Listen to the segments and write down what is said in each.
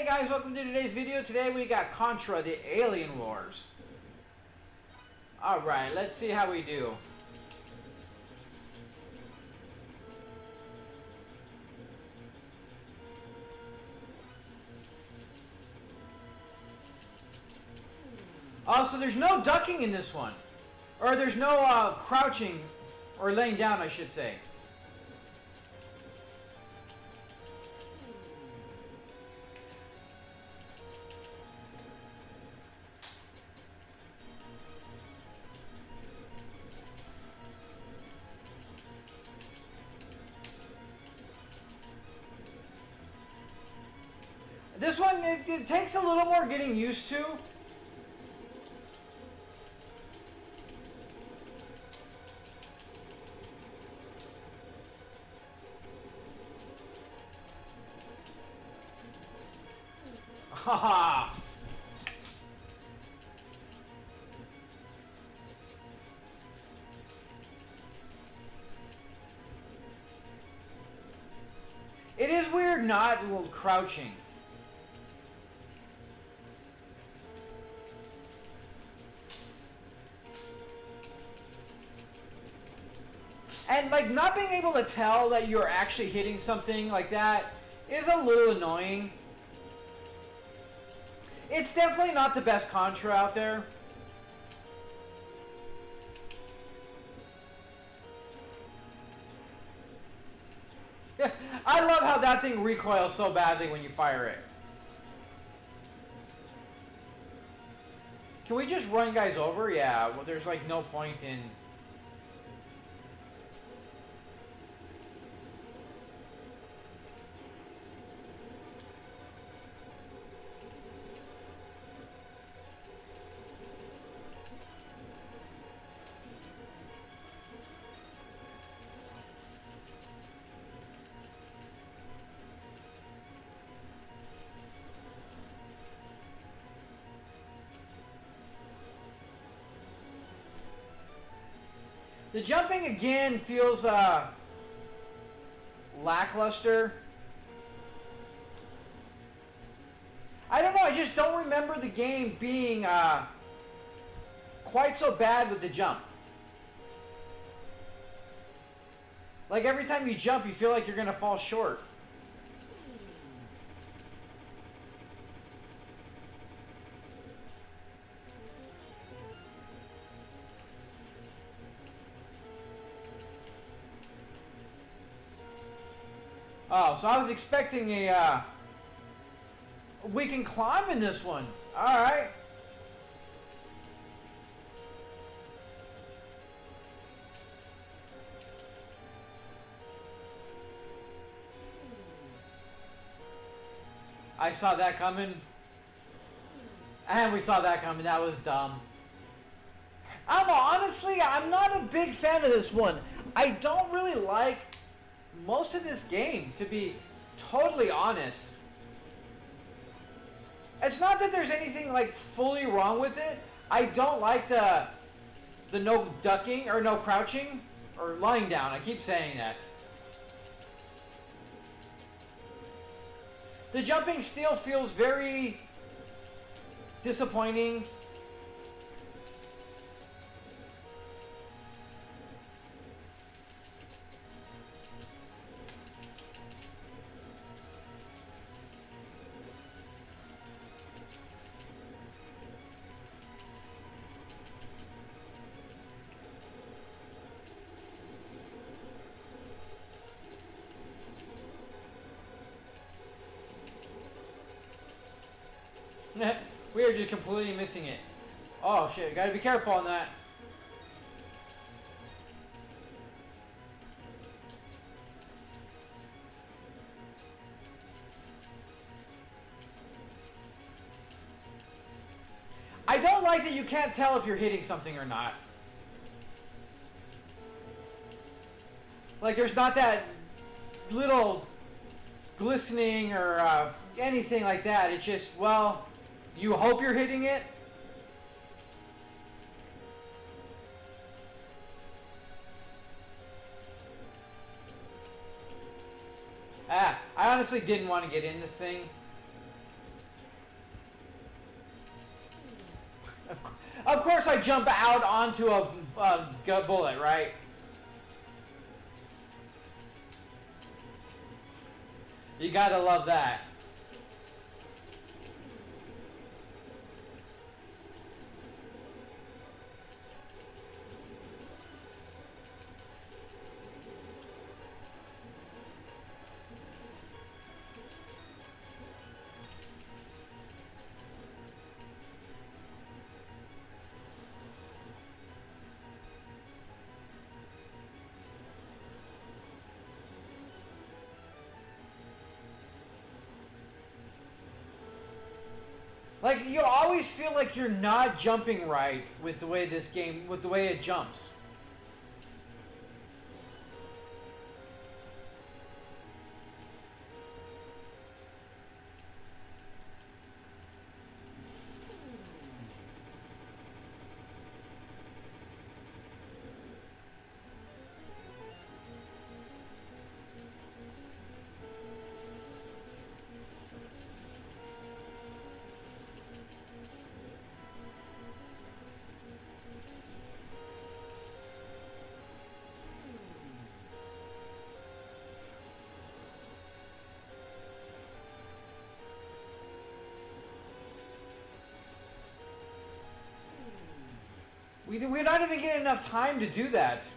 Hey guys, welcome to today's video. Today we got Contra, the Alien Wars. Alright, let's see how we do. Also, there's no ducking in this one. Or there's no crouching, or laying down, I should say. This one, it takes a little more getting used to. Haha! It is weird not crouching. And like not being able to tell that you're actually hitting something like that is a little annoying. It's definitely not the best Contra out there. I love how that thing recoils so badly when you fire it. Can we just run guys over? Yeah, well there's like no point in... The jumping again feels lackluster. I don't know, I just don't remember the game being quite so bad with the jump. Like every time you jump, you feel like you're gonna fall short. Oh, so I was expecting a, we can climb in this one. Alright. I saw that coming. And we saw that coming. That was dumb. Honestly, I'm not a big fan of this one. I don't really like most of this game, to be totally honest. It's not that there's anything like fully wrong with it. I don't like the no ducking or no crouching or lying down. I keep saying that. The jumping still feels very disappointing. We are just completely missing it. Oh shit, gotta be careful on that. I don't like that you can't tell if you're hitting something or not. Like there's not that little glistening or anything like that. It's just, well, you hope you're hitting it. I honestly didn't want to get in this thing. Of course, I jump out onto a gut bullet, right? You gotta love that. Like, you always feel like you're not jumping right with the way this game, with the way it jumps. We're not even getting enough time to do that.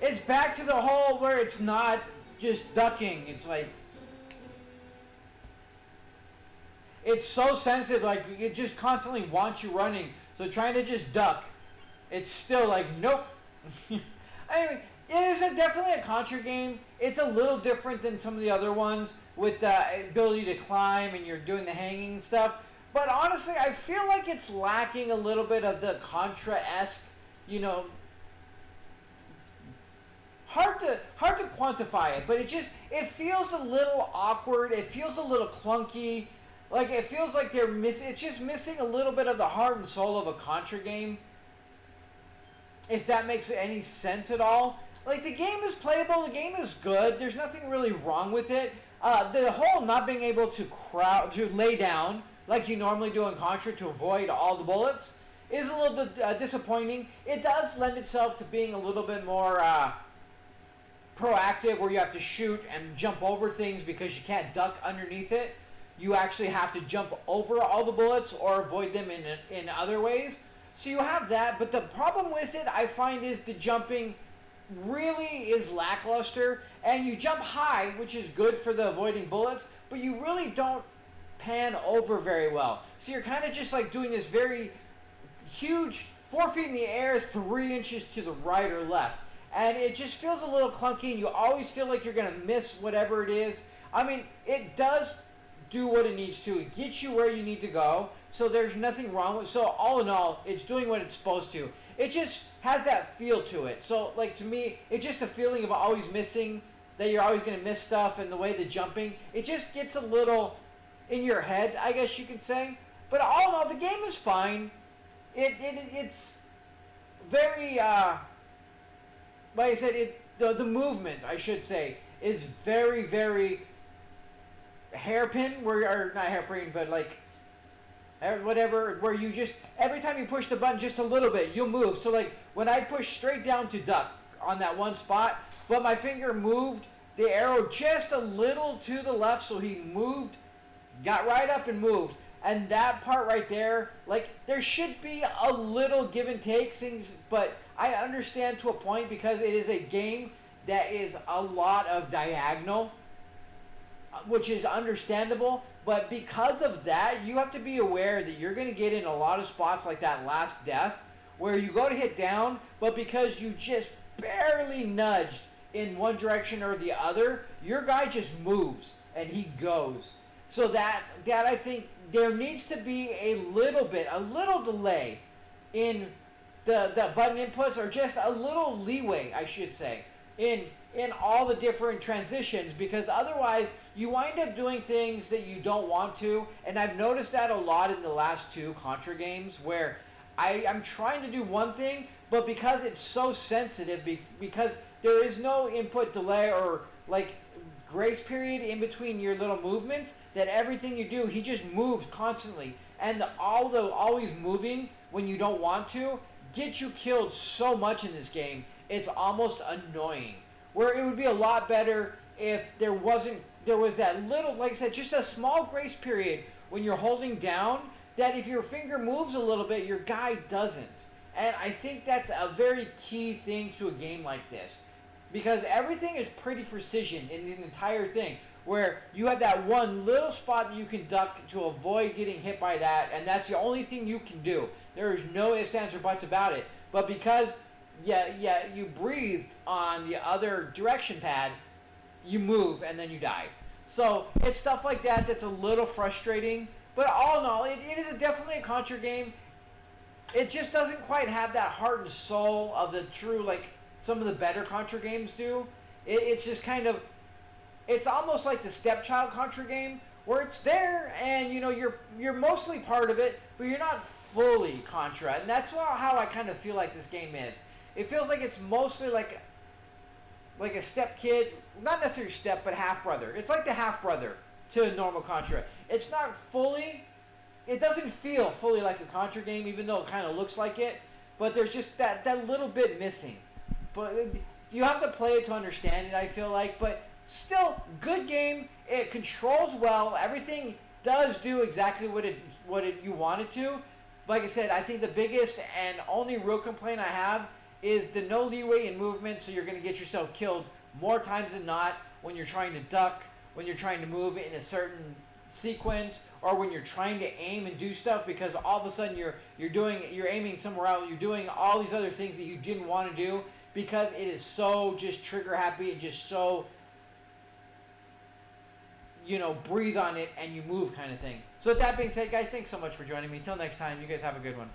It's back to the whole where it's not just ducking. It's like, it's so sensitive, like it just constantly wants you running. So trying to just duck, it's still like, nope. Anyway, it is definitely a Contra game. It's a little different than some of the other ones with the ability to climb and you're doing the hanging stuff. But honestly, I feel like it's lacking a little bit of the Contra-esque, you know, hard to quantify it, but it feels a little awkward. It feels a little clunky. Like, it feels like it's just missing a little bit of the heart and soul of a Contra game. If that makes any sense at all. Like, the game is playable, the game is good, there's nothing really wrong with it. The whole not being able to lay down, like you normally do in Contra to avoid all the bullets, is a little disappointing. It does lend itself to being a little bit more proactive, where you have to shoot and jump over things because you can't duck underneath it. You actually have to jump over all the bullets or avoid them in other ways. So you have that, but the problem with it, I find, is the jumping really is lackluster. And you jump high, which is good for the avoiding bullets, but you really don't pan over very well. So you're kind of just like doing this very huge 4 feet in the air, 3 inches to the right or left. And it just feels a little clunky, and you always feel like you're going to miss whatever it is. I mean, it does do what it needs to. It gets you where you need to go, so there's nothing wrong with it. So all in all, it's doing what it's supposed to. It just has that feel to it. So, like, to me, it's just a feeling of always missing, that you're always going to miss stuff, and the way the jumping, it just gets a little in your head, I guess you could say. But all in all, the game is fine. It's very, like I said, the movement, I should say, is very, very hairpin, or not hairpin, but like whatever, where you just, every time you push the button just a little bit, you'll move. So like when I pushed straight down to duck on that one spot, but my finger moved the arrow just a little to the left, so he moved, got right up and moved. And that part right there, like, there should be a little give and take things, but I understand to a point, because it is a game that is a lot of diagonal, which is understandable. But because of that, you have to be aware that you're going to get in a lot of spots like that last death, where you go to hit down, but because you just barely nudged in one direction or the other, your guy just moves and he goes. So that I think there needs to be a little delay in the button inputs, or just a little leeway, I should say, in in all the different transitions, because otherwise you wind up doing things that you don't want to. And I've noticed that a lot in the last 2 Contra games where I'm trying to do one thing, but because it's so sensitive, because there is no input delay or like grace period in between your little movements, that everything you do, he just moves constantly. And although always moving when you don't want to, gets you killed so much in this game, it's almost annoying. Where it would be a lot better if there was that little, like I said, just a small grace period when you're holding down, that if your finger moves a little bit, your guy doesn't. And I think that's a very key thing to a game like this. Because everything is pretty precision in the entire thing. Where you have that one little spot that you can duck to avoid getting hit by that, and that's the only thing you can do. There is no ifs, ands, or buts about it. But because you breathed on the other direction pad, you move and then you die. So it's stuff like that that's a little frustrating. But all in all, it is definitely a Contra game. It just doesn't quite have that heart and soul of the true, like some of the better Contra games do. It's just kind of, it's almost like the stepchild Contra game, where it's there and you're mostly part of it, but you're not fully Contra. And that's how I kind of feel like this game is. It feels like it's mostly like a step kid, not necessarily step, but half brother. It's like the half brother to a normal Contra. It's not fully, it doesn't feel fully like a Contra game, even though it kind of looks like it. But there's just that little bit missing. But you have to play it to understand it, I feel like. But still, good game. It controls well. Everything does do exactly what you want it to. Like I said, I think the biggest and only real complaint I have is the no leeway in movement, so you're going to get yourself killed more times than not when you're trying to duck, when you're trying to move in a certain sequence, or when you're trying to aim and do stuff, because all of a sudden you're aiming somewhere else, you're doing all these other things that you didn't want to do, because it is so just trigger happy and just so breathe on it and you move kind of thing. So with that being said, guys, thanks so much for joining me. Till next time, you guys have a good one.